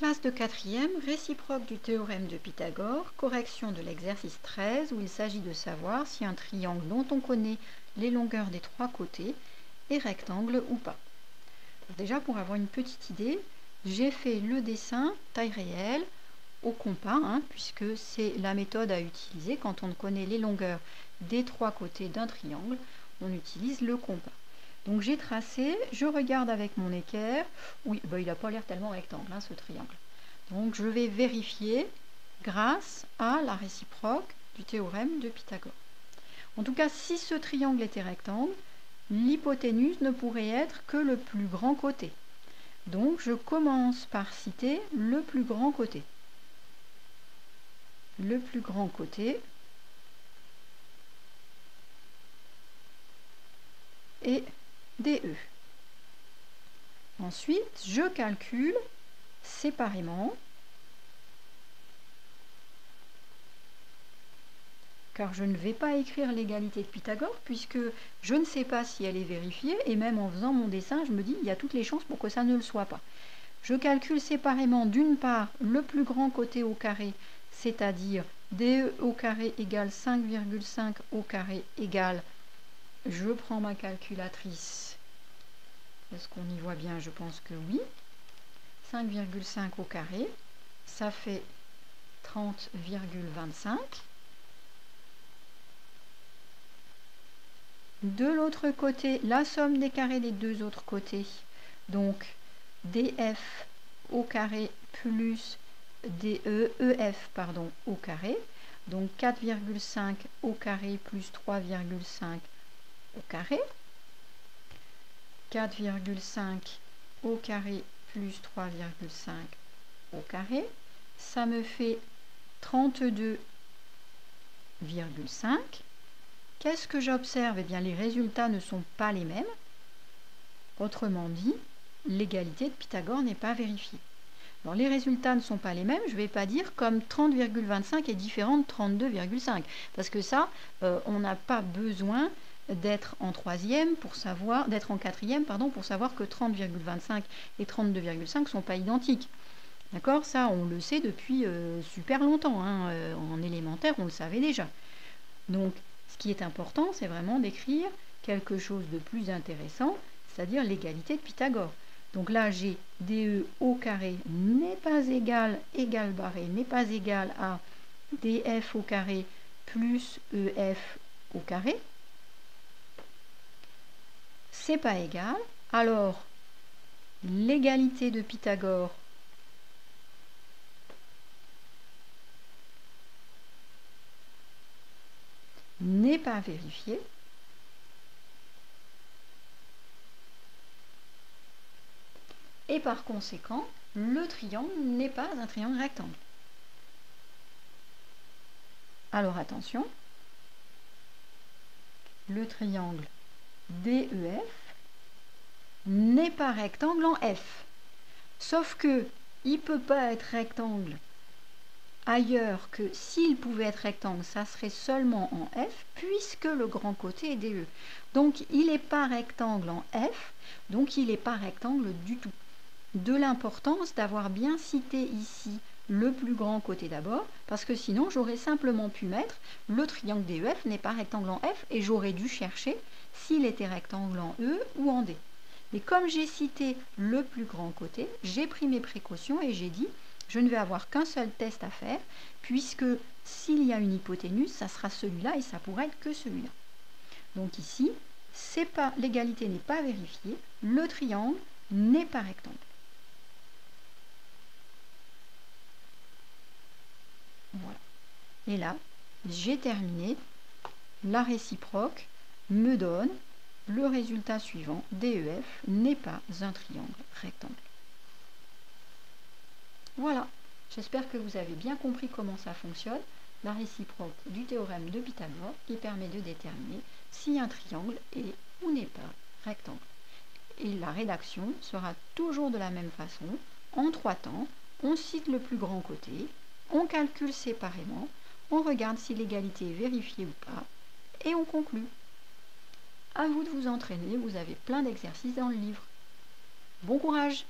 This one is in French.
Classe de 4e, réciproque du théorème de Pythagore, correction de l'exercice 13 où il s'agit de savoir si un triangle dont on connaît les longueurs des trois côtés est rectangle ou pas. Alors déjà, pour avoir une petite idée, j'ai fait le dessin taille réelle au compas, puisque c'est la méthode à utiliser quand on connaît les longueurs des trois côtés d'un triangle, on utilise le compas. Donc j'ai tracé, je regarde avec mon équerre, oui, il n'a pas l'air tellement rectangle ce triangle. Donc je vais vérifier grâce à la réciproque du théorème de Pythagore. En tout cas, si ce triangle était rectangle, l'hypoténuse ne pourrait être que le plus grand côté. Donc je commence par citer le plus grand côté. Le plus grand côté est DE. Ensuite, je calcule séparément, car je ne vais pas écrire l'égalité de Pythagore puisque je ne sais pas si elle est vérifiée, et même en faisant mon dessin, je me dis il y a toutes les chances pour que ça ne le soit pas. Je calcule séparément d'une part le plus grand côté au carré, c'est-à-dire DE au carré égale 5,5 au carré égale, je prends ma calculatrice. Est-ce qu'on y voit bien? Je pense que oui. 5,5 au carré, ça fait 30,25. De l'autre côté, la somme des carrés des deux autres côtés, donc DF au carré plus EF au carré, donc 4,5 au carré plus 3,5 au carré, 4,5 au carré plus 3,5 au carré, ça me fait 32,5. Qu'est-ce que j'observe? Eh bien, les résultats ne sont pas les mêmes. Autrement dit, l'égalité de Pythagore n'est pas vérifiée. Alors, les résultats ne sont pas les mêmes, je ne vais pas dire comme 30,25 est différent de 32,5. Parce que ça, on n'a pas besoin d'être en troisième pour savoir, d'être en quatrième, pour savoir que 30,25 et 32,5 ne sont pas identiques. D'accord? Ça, on le sait depuis super longtemps. En élémentaire, on le savait déjà. Donc, ce qui est important, c'est vraiment d'écrire quelque chose de plus intéressant, c'est-à-dire l'égalité de Pythagore. Donc là, j'ai DE au carré n'est pas égal barré, n'est pas égal à DF au carré plus EF au carré. C'est pas égal. Alors, l'égalité de Pythagore n'est pas vérifiée. Et par conséquent, le triangle n'est pas un triangle rectangle. Alors attention, le triangle DEF n'est pas rectangle en F. Sauf que il ne peut pas être rectangle ailleurs que s'il pouvait être rectangle, ça serait seulement en F, puisque le grand côté est DE. Donc il n'est pas rectangle en F, donc il n'est pas rectangle du tout. De l'importance d'avoir bien cité ici le plus grand côté d'abord, parce que sinon j'aurais simplement pu mettre le triangle DEF n'est pas rectangle en F, et j'aurais dû chercher s'il était rectangle en E ou en D. Mais comme j'ai cité le plus grand côté, j'ai pris mes précautions et j'ai dit je ne vais avoir qu'un seul test à faire, puisque s'il y a une hypoténuse, ça sera celui-là et ça pourrait être que celui-là. Donc ici, l'égalité n'est pas vérifiée, le triangle n'est pas rectangle. Voilà. Et là, j'ai terminé. La réciproque me donne le résultat suivant. DEF n'est pas un triangle rectangle. Voilà. J'espère que vous avez bien compris comment ça fonctionne. La réciproque du théorème de Pythagore qui permet de déterminer si un triangle est ou n'est pas rectangle. Et la rédaction sera toujours de la même façon. En 3 temps, on cite le plus grand côté, on calcule séparément, on regarde si l'égalité est vérifiée ou pas, et on conclut. À vous de vous entraîner, vous avez plein d'exercices dans le livre. Bon courage!